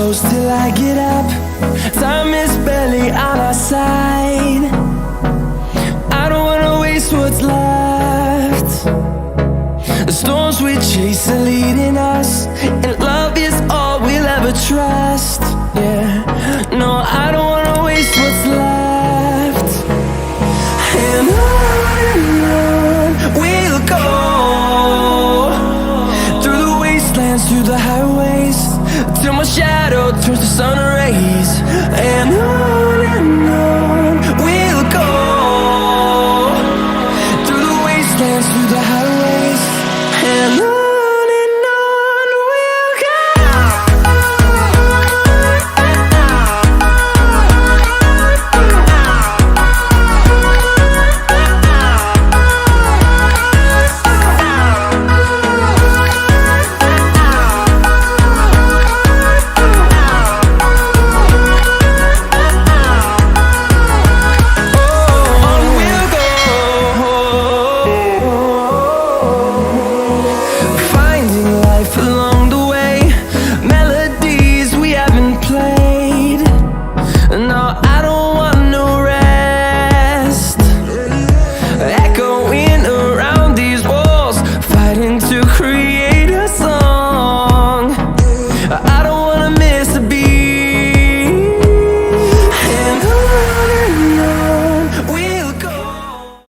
close till I get up. Time is barely on our side. I don't wanna waste what's left. The storms we chase are leading us, and love is all we'll ever trust. Yeah, no, I don't wanna waste what's left. And